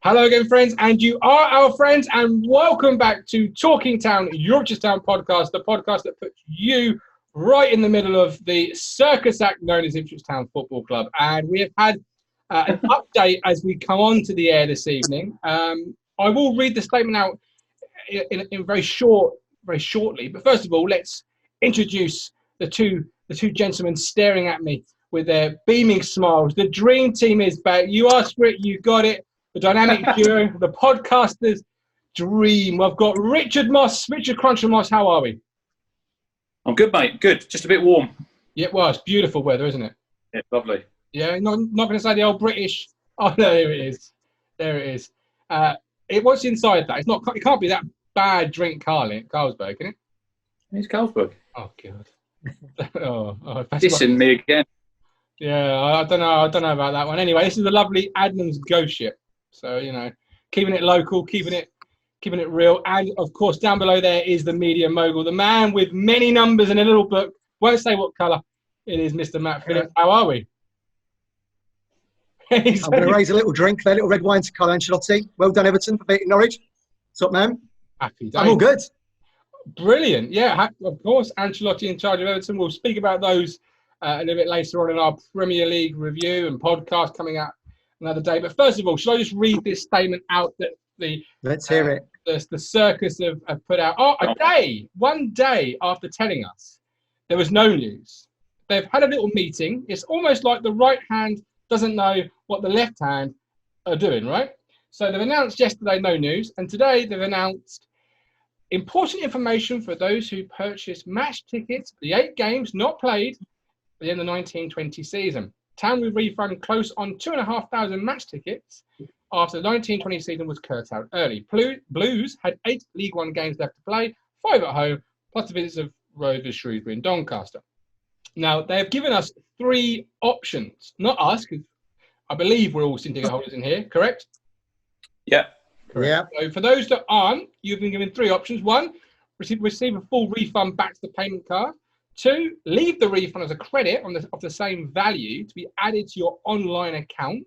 Hello again, friends, and you are our friends, and welcome back to Talking Town, Ipswich Town podcast, the podcast that puts you right in the middle of the circus act known as Ipswich Town Football Club. And we have had an update as we come on to the air this evening. I will read the statement out in very shortly. But first of all, let's introduce the two gentlemen staring at me with their beaming smiles. The dream team is back. You asked for it, you got it. The dynamic duo, the podcaster's dream. I've got Richard Cruncher Moss. How are we? I'm good, mate. Good. Just a bit warm. Yeah, well, it's beautiful weather, isn't it? Yeah, lovely. Yeah, not going to say the old British. Oh, no, there it is. There it is. What's inside that? It can't be that bad drink, Carlsberg, can it? It's Carlsberg. Oh, God. Dissing me again. Yeah, I don't know about that one. Anyway, this is a lovely Adnams Ghost Ship. So, keeping it local, keeping it real. And, of course, down below there is the media mogul, the man with many numbers and a little book. Won't say what colour it is, Mr. Matt Phillips. How are we? I'm going to raise a little drink there, a little red wine to Carlo Ancelotti. Well done, Everton, for beating Norwich. What's up, man? Happy days. I'm all good. Brilliant. Yeah, of course, Ancelotti in charge of Everton. We'll speak about those a little bit later on in our Premier League review and podcast coming out another day. But first of all, should I just read this statement out that Let's hear it. The circus have put out? One day after telling us there was no news, they've had a little meeting. It's almost like the right hand doesn't know what the left hand are doing, right? So they've announced yesterday no news, and today they've announced important information for those who purchased match tickets for the 8 games not played at the end of the 1920 season. Town will refund close on 2,500 match tickets after the 1920 season was curtailed early. Blues had 8 League One games left to play, 5 at home, plus the visits of Rovers, Shrewsbury and Doncaster. Now, they have given us 3 options. Not us, because I believe we're all season ticket holders in here, correct? Yeah. Correct. Yeah. So for those that aren't, you've been given 3 options. 1, receive a full refund back to the payment card. 2, leave the refund as a credit of the same value to be added to your online account.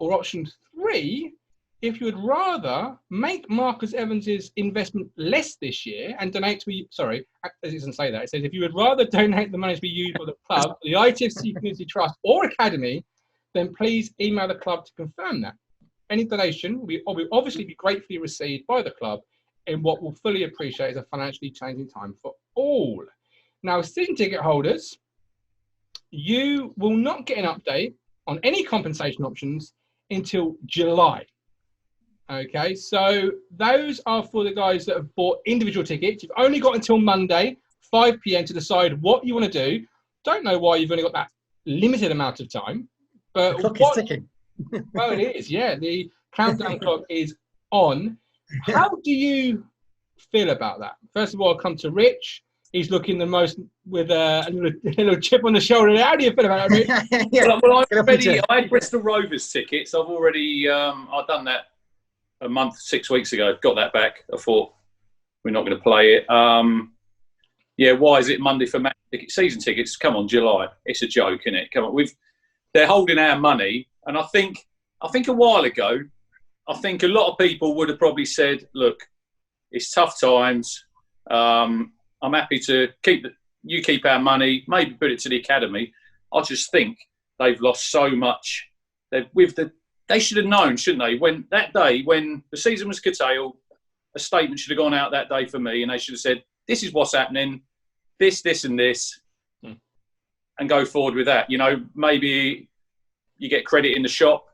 Or option 3, if you would rather make Marcus Evans's investment less this year and donate to it doesn't say that. It says if you would rather donate the money to be used by the club, the ITFC Community Trust or Academy, then please email the club to confirm that. Any donation will obviously be gratefully received by the club in what we'll fully appreciate is a financially changing time for all. Now, season ticket holders, you will not get an update on any compensation options until July. Okay, so those are for the guys that have bought individual tickets. You've only got until Monday, 5 p.m. to decide what you want to do. Don't know why you've only got that limited amount of time. But The clock is ticking. Well, it is, yeah. The countdown clock is on. How do you feel about that? First of all, I'll come to Rich. He's looking the most with a little chip on the shoulder. How do you feel about that, Rich? Yeah. Well, I had Bristol Rovers tickets. I've already I've done that a month, 6 weeks ago. Got that back. I thought we're not going to play it. Why is it Monday for match tickets? Season tickets? Come on, July. It's a joke, isn't it? Come on, they're holding our money, and I think a while ago, I think a lot of people would have probably said, "Look, it's tough times. I'm happy to keep our money, maybe put it to the academy." I just think they've lost so much. They should have known, shouldn't they? When the season was curtailed, a statement should have gone out that day for me, and they should have said, "This is what's happening. This, and this," and go forward with that. Maybe you get credit in the shop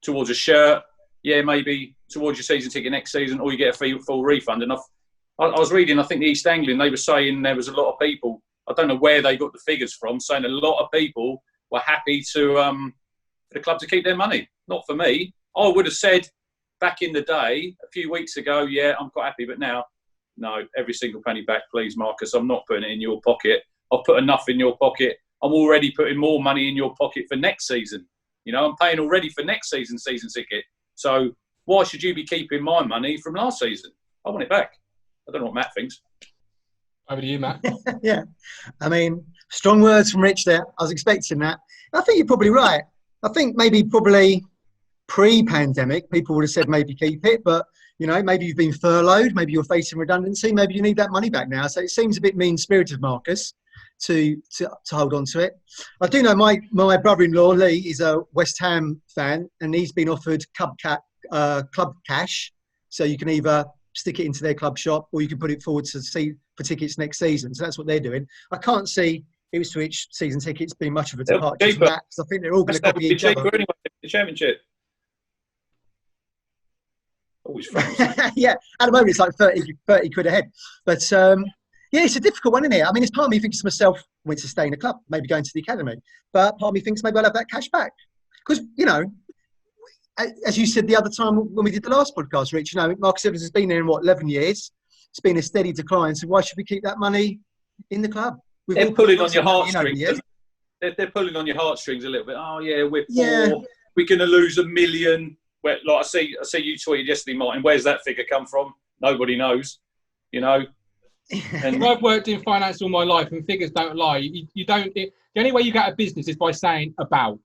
towards a shirt. Yeah, maybe towards your season ticket next season, or you get a full refund. And I was reading, I think the East Anglian, they were saying there was a lot of people, I don't know where they got the figures from, saying a lot of people were happy for the club to keep their money. Not for me. I would have said back in the day, a few weeks ago, yeah, I'm quite happy. But now, no, every single penny back, please, Marcus. I'm not putting it in your pocket. I've put enough in your pocket. I'm already putting more money in your pocket for next season. I'm paying already for next season's season ticket. So why should you be keeping my money from last season? I want it back. I don't know what Matt thinks. Over to you, Matt. Yeah. I mean, strong words from Rich there. I was expecting that. I think you're probably right. I think maybe probably pre-pandemic, people would have said maybe keep it, but you know, maybe you've been furloughed, maybe you're facing redundancy, maybe you need that money back now. So it seems a bit mean-spirited, Marcus, to hold on to it. I do know my brother-in-law Lee is a West Ham fan, and he's been offered club cash, so you can either stick it into their club shop or you can put it forward to see for tickets next season. So that's what they're doing. I can't see Ipswich season tickets being much of a departure from that, because I think they're all going to copy each other. Anyway, the Championship. Always friends. Yeah, at the moment it's like 30 quid a head. But yeah, it's a difficult one, isn't it? I mean, it's part of me thinks to myself, when to stay in a club, maybe going to the academy. But part of me thinks maybe I'll have that cash back. Because, you know, as you said the other time when we did the last podcast, Rich, you know, Marcus Evans has been there in, 11 years? It's been a steady decline. So why should we keep that money in the club? They're pulling on your heartstrings. They're pulling on your heartstrings a little bit. Oh, yeah, we're poor. We're going to lose $1 million. Like I see you tweeted yesterday, Martin. Where's that figure come from? Nobody knows, you know. And I've worked in finance all my life, and figures don't lie. You don't. The only way you get a business is by saying about.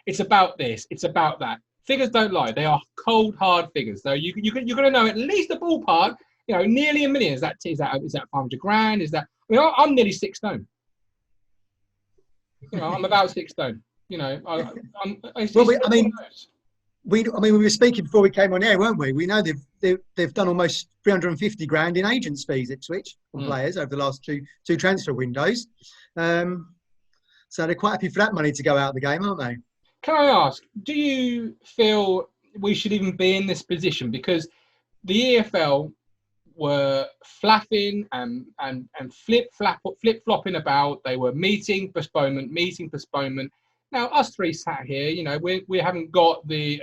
It's about this. It's about that. Figures don't lie. They are cold, hard figures. So you're going to know at least a ballpark. You know, nearly $1 million. Is that 500 grand? Is that? I mean, I'm nearly 6 stone. You know, I'm about 6 stone. You know, we were speaking before we came on air, weren't we? We know they've done almost 350 grand in agents fees, Ipswich, on players over the last two transfer windows. So they're quite happy for that money to go out of the game, aren't they? Can I ask, do you feel we should even be in this position? Because the EFL were flapping and flip-flopping about. They were meeting postponement. Now, us three sat here, you know, we haven't got the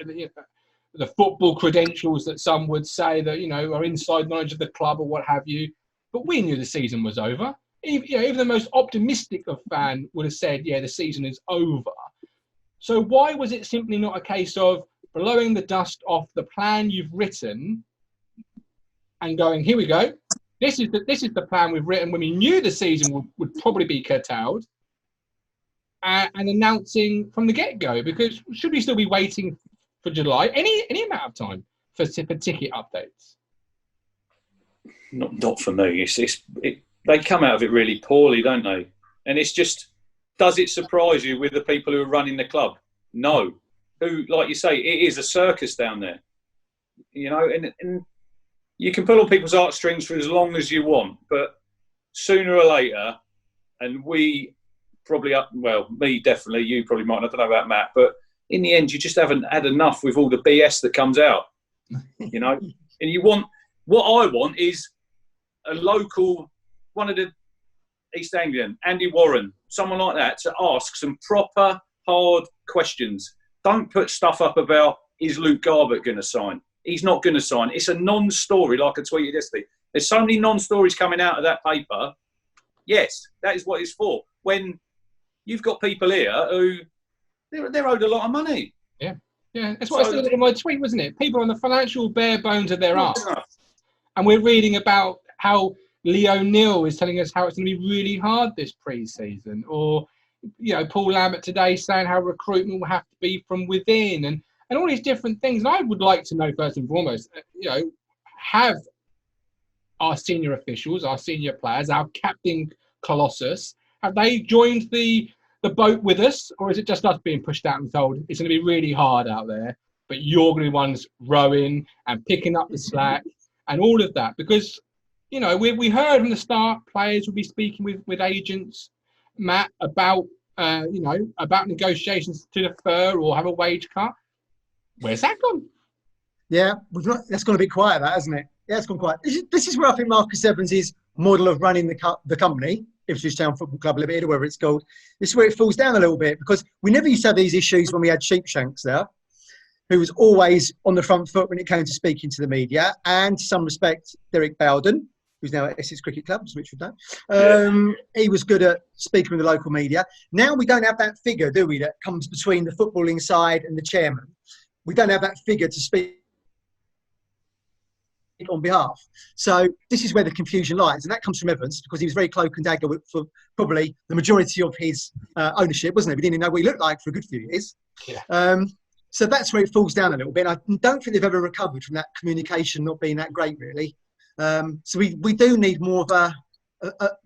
football credentials that some would say that, you know, are inside knowledge of the club or what have you. But we knew the season was over. Even the most optimistic of fan would have said, yeah, the season is over. So why was it simply not a case of blowing the dust off the plan you've written and going, here we go. This is the plan we've written when we knew the season would probably be curtailed. And announcing from the get-go, because should we still be waiting for July? Any amount of time for ticket updates? Not for me. They come out of it really poorly, don't they? And it's just, does it surprise you with the people who are running the club? No. Who, like you say, it is a circus down there. You know, and you can pull on people's heartstrings for as long as you want, but sooner or later, and we probably, me definitely, you probably might, I don't know about Matt, but in the end, you just haven't had enough with all the BS that comes out, you know? And what I want is a local, one of the East Anglian, Andy Warren, someone like that, to ask some proper, hard questions. Don't put stuff up about, is Luke Garbutt going to sign? He's not going to sign. It's a non-story, like I tweeted yesterday. There's so many non-stories coming out of that paper. Yes, that is what it's for. When you've got people here who they're owed a lot of money. Yeah. That's what I said in my tweet, wasn't it? People on the financial bare bones of their arse. And we're reading about how Lee O'Neill is telling us how it's going to be really hard this pre-season, or Paul Lambert today saying how recruitment will have to be from within, and all these different things. And I would like to know first and foremost, have our senior officials, our senior players, our captain Colossus, have they joined the boat with us, or is it just us being pushed out and told it's going to be really hard out there, but you're going to be ones rowing and picking up the slack and all of that? Because we heard from the start players will be speaking with agents, Matt, about negotiations to defer or have a wage cut. Where's that gone? Yeah, that's gone a bit quiet, that, hasn't it? Yeah, it's gone quiet. This is where I think Marcus Evans' model of running the company, Ipswich Town Football Club Limited, or whatever it's called, this is where it falls down a little bit, because we never used to have these issues when we had Sheepshanks there, who was always on the front foot when it came to speaking to the media, and to some respect, Derek Bowden, who's now at Essex Cricket Club, as Richard knows. He was good at speaking with the local media. Now we don't have that figure, do we, that comes between the footballing side and the chairman. We don't have that figure to speak on behalf. So this is where the confusion lies, and that comes from Evans, because he was very cloak and dagger for probably the majority of his ownership, wasn't he? We didn't even know what he looked like for a good few years. Yeah. So that's where it falls down a little bit. I don't think they've ever recovered from that communication not being that great, really. So we do need more of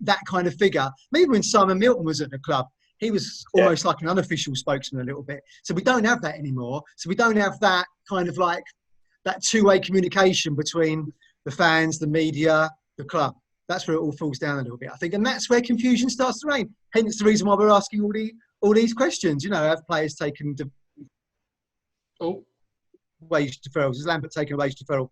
that kind of figure. Maybe when Simon Milton was at the club, he was almost like an unofficial spokesman a little bit. So we don't have that anymore. So we don't have that kind of like that two-way communication between the fans, the media, the club. That's where it all falls down a little bit, I think. And that's where confusion starts to reign. Hence the reason why we're asking all these questions. You know, have players taken wage deferrals? Has Lambert taken a wage deferral?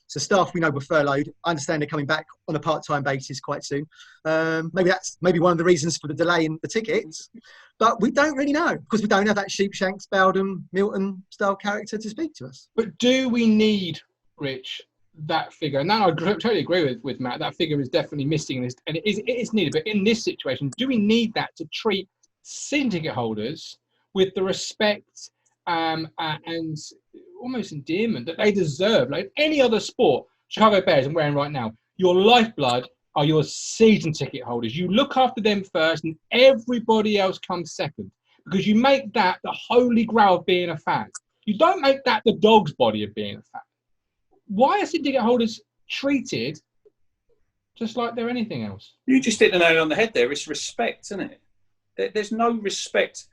So staff we know were furloughed. I understand they're coming back on a part-time basis quite soon. Maybe that's one of the reasons for the delay in the tickets. But we don't really know because we don't have that Sheepshanks, Bowden, Milton style character to speak to us. But do we need, Rich, that figure? And now I totally agree with Matt. That figure is definitely missing, and it is needed. But in this situation, do we need that to treat season ticket holders with the respect and almost endearment that they deserve? Like any other sport, Chicago Bears I'm wearing right now, your lifeblood are your season ticket holders. You look after them first and everybody else comes second because you make that the holy grail of being a fan. You don't make that the dog's body of being a fan. Why are season ticket holders treated just like they're anything else? You just hit the nail on the head there. It's respect, isn't it? There's no respect.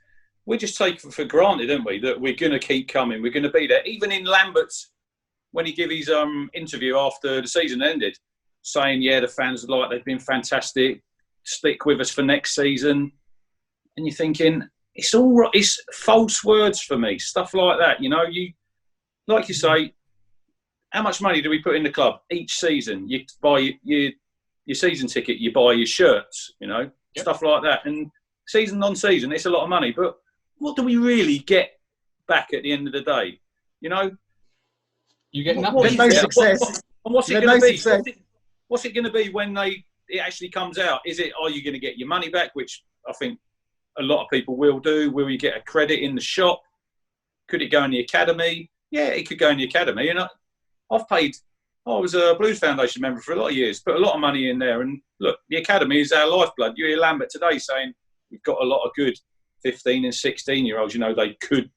We just take it for granted, don't we, that we're going to keep coming. We're going to be there. Even in Lambert's, when he gave his interview after the season ended, saying, yeah, the fans are like, they've been fantastic, stick with us for next season. And you're thinking, it's all right. It's false words for me, stuff like that. You know, like you say, how much money do we put in the club each season? You buy your season ticket, you buy your shirts, you know, stuff like that. And season on season, it's a lot of money. But what do we really get back at the end of the day? You know, you get nothing. There's no success. What's it going to be? What's it going to be when it actually comes out? Are you going to get your money back, which I think a lot of people will do? Will you get a credit in the shop? Could it go in the academy? Yeah, it could go in the academy. And I was a Blues Foundation member for a lot of years, put a lot of money in there. And look, the academy is our lifeblood. You hear Lambert today saying we've got a lot of good 15 and 16-year-olds. You know, they could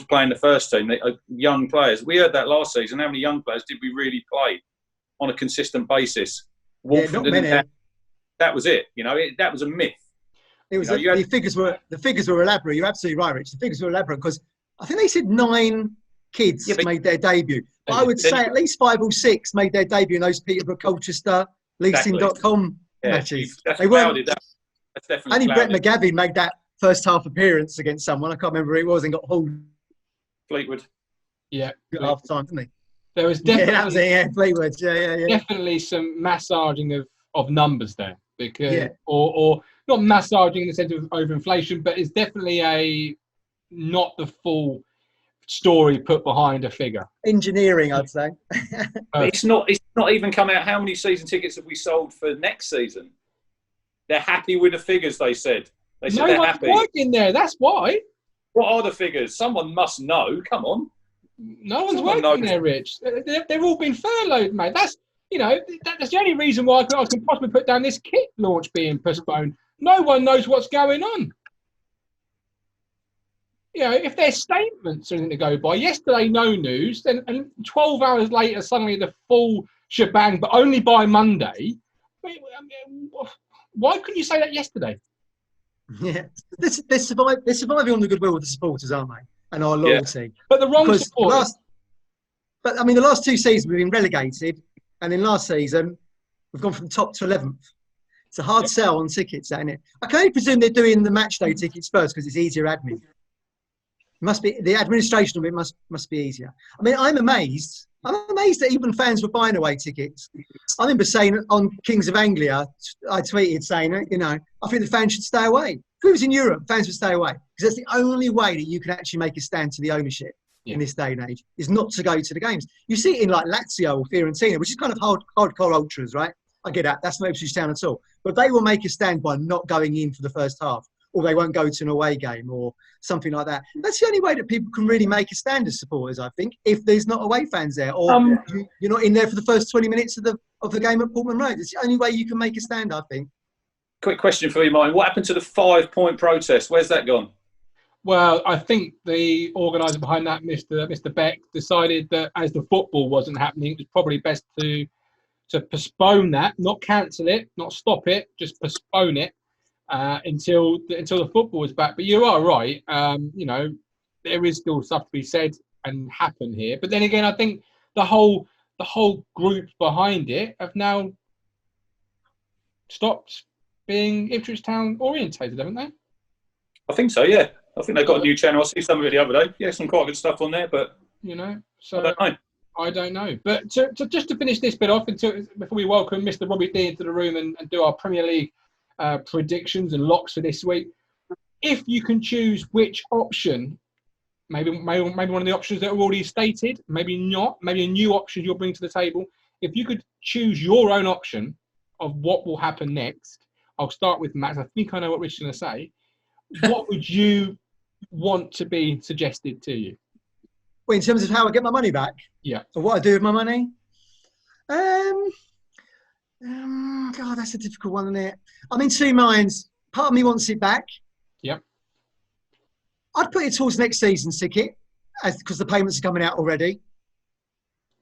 play in the first team. They are young players. We heard that last season. How many young players did we really play on a consistent basis? Not many. That was it. You know, that was a myth. It was the figures were elaborate. You're absolutely right, Rich. The figures were elaborate because I think they said 9 kids made their debut. But I would say at least 5 or 6 made their debut in those Peterborough, Colchester, leasing.com matches. They weren't. That's definitely only clouded. Brett McGavin made that first half appearance against someone. I can't remember who it was and got hauled. Fleetwood. Yeah. Got half time, didn't he? There was definitely Fleetwood. Yeah. Definitely some massaging of numbers there because or not massaging in the sense of overinflation, but it's definitely not the full story put behind a figure. Engineering, I'd say. It's not even come out how many season tickets have we sold for next season. They're happy with the figures, they said. They said they're happy. No one's working there, that's why. What are the figures? Someone must know. Come on. No one's working there, Rich. They've all been furloughed, mate. That's the only reason why I can possibly put down this kit launch being postponed. No one knows what's going on. You know, if there's statements or anything to go by, yesterday no news, then and 12 hours later suddenly the full shebang, but only by Monday. Why couldn't you say that yesterday? Yeah, they're surviving on the goodwill of the supporters, aren't they? And our loyalty. Yeah. But the wrong supporters. The last 2 seasons we've been relegated, and in last season we've gone from top to 11th. It's a hard sell on tickets, isn't it? I can only presume they're doing the match day tickets first because it's easier admin. Must be the administration of it must be easier. I mean, I'm amazed that even fans were buying away tickets. I remember saying on Kings of Anglia, I tweeted saying, I think the fans should stay away. If it was in Europe, fans would stay away because that's the only way that you can actually make a stand to the ownership in this day and age is not to go to the games. You see it in like Lazio or Fiorentina, which is kind of hardcore ultras, right? I get that. That's not Ipswich Town at all. But they will make a stand by not going in for the first half, or they won't go to an away game or something like that. That's the only way that people can really make a stand as supporters, I think, if there's not away fans there or you're not in there for the first 20 minutes of the game at Portman Road. It's the only way you can make a stand, I think. Quick question for you, Martin. What happened to the 5-point protest? Where's that gone? Well, I think the organiser behind that, Mr. Beck, decided that as the football wasn't happening, it was probably best to postpone that, not cancel it, not stop it, just postpone it until the football was back. But you are right. There is still stuff to be said and happen here. But then again, I think the whole group behind it have now stopped being Ipswich Town orientated, haven't they? I think so. Yeah, I think they've got a new channel. I see some of it the other day. Yeah, some quite good stuff on there. But so I don't know. But just to finish this bit off, before we welcome Mr. Robbie D into the room and do our Premier League predictions and locks for this week, if you can choose which option, maybe one of the options that are already stated, maybe not, maybe a new option you'll bring to the table. If you could choose your own option of what will happen next, I'll start with Max. I think I know what Rich's going to say. What would you want to be suggested to you? Well, in terms of how I get my money back? Yeah. Or what I do with my money? God, that's a difficult one, isn't it? I'm in two minds. Part of me wants it back. Yep. I'd put it towards next season's ticket, because the payments are coming out already.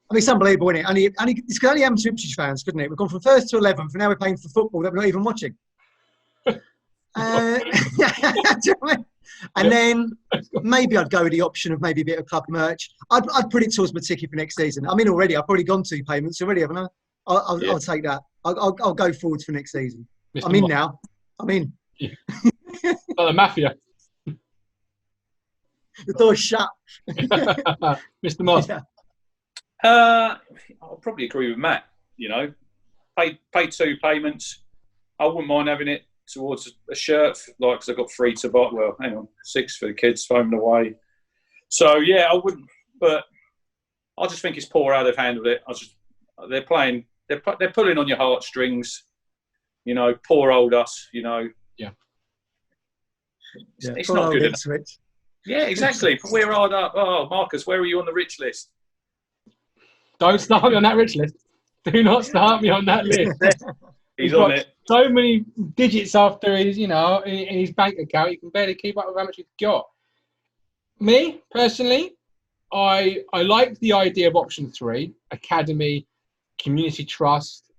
I mean, it's unbelievable, isn't it? This could only happen to Ipswich fans, couldn't it? We've gone from 1st to 11th, and now we're paying for football that we're not even watching. And then maybe I'd go with the option of maybe a bit of club merch. I'd put it towards my ticket for next season. I'm in already. I've probably gone 2 payments already, haven't I? I'll take that. I'll go forwards for next season. Mr. I'm in now. I'm in. Yeah. Like the mafia. The door's shut. Mr. Moss. Yeah. I'll probably agree with Matt. Pay 2 payments. I wouldn't mind having it towards a shirt, because I've got 3 to buy. Well, hang on, 6 for the kids, home and away. So yeah, I wouldn't. But I just think it's poor how they've handled it. They're playing. They're pulling on your heartstrings. Poor old us. Yeah. It's not good enough. Yeah, exactly. We're hard up. Oh, Marcus, where are you on the rich list? Don't start me on that rich list. Do not start me on that list. He's on it. So many digits after his, in his bank account, you can barely keep up with how much he's got. Me, personally, I like the idea of option 3, academy, community trust,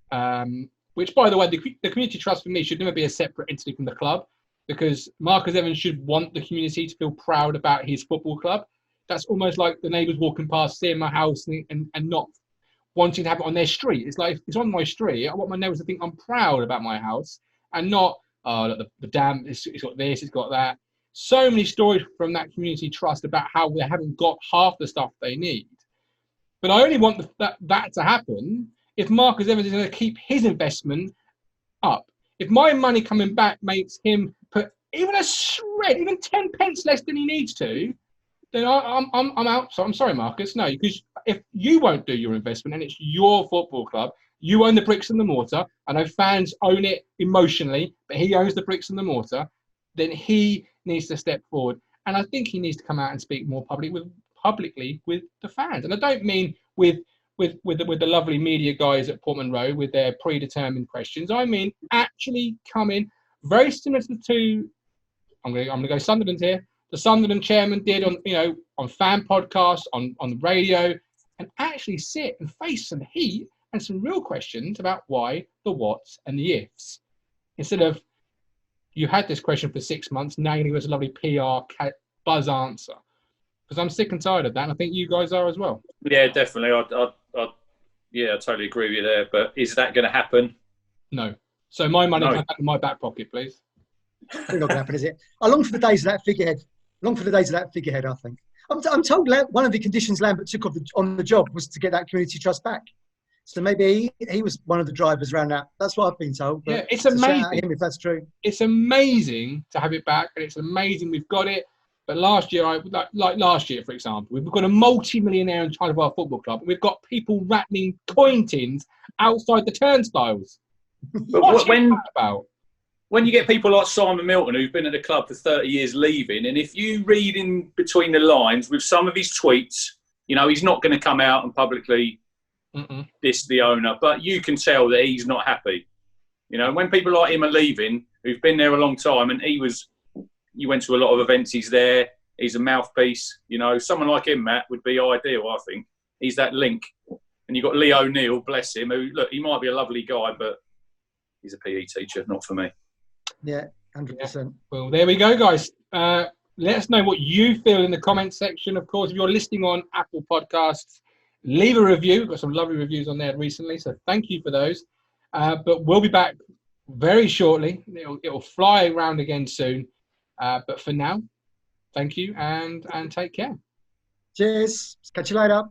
which, by the way, the community trust for me should never be a separate entity from the club, because Marcus Evans should want the community to feel proud about his football club. That's almost like the neighbours walking past, seeing my house and not wanting to have it on their street. It's like, if it's on my street, I want my neighbours to think I'm proud about my house and not, look, the dam, it's got this, it's got that. So many stories from that community trust about how they haven't got half the stuff they need. But I only want that to happen if Marcus Evans is going to keep his investment up. If my money coming back makes him put even a shred, even 10 pence less than he needs to, then I'm out. So I'm sorry, Marcus. No, because if you won't do your investment and it's your football club, you own the bricks and the mortar. I know fans own it emotionally, but he owns the bricks and the mortar. Then he needs to step forward, and I think he needs to come out and speak more publicly with the fans. And I don't mean with the lovely media guys at Portman Road with their predetermined questions. I mean actually come in very similar to I'm going to go Sunderland here. The Sunderland chairman did on fan podcasts, on the radio, and actually sit and face some heat and some real questions about why, the whats, and the ifs. Instead of, you had this question for 6 months, now you give us a lovely PR buzz answer. Because I'm sick and tired of that, and I think you guys are as well. Yeah, definitely. I totally agree with you there. But is that going to happen? No. So my money comes back in my back pocket, please. It's not going to happen, is it? I long for the days of that figurehead. I think. I'm told one of the conditions Lambert took on the job was to get that community trust back. So maybe he was one of the drivers around that. That's what I've been told. Yeah, it's amazing. Shout out him if that's true. It's amazing to have it back, and it's amazing we've got it. But last year, like last year, for example, we've got a multi-millionaire in charge of our football club. We've got people rattling coin tins outside the turnstiles. But when you get people like Simon Milton, who've been at the club for 30 years, leaving, and if you read in between the lines with some of his tweets, he's not going to come out and publicly diss the owner, but you can tell that he's not happy. When people like him are leaving, who've been there a long time, and you went to a lot of events, he's there, He's a mouthpiece. You know, someone like him, Matt, would be ideal, I think. He's that link. And you've got Lee O'Neill, bless him, who, look, he might be a lovely guy, but he's a PE teacher, not for me. Yeah, 100%. Yeah. Well, there we go, guys. Let us know what you feel in the comments section. Of course, if you're listening on Apple Podcasts, leave a review. We've got some lovely reviews on there recently, so thank you for those. But we'll be back very shortly. It'll fly around again soon. But for now, thank you and take care. Cheers. Catch you later.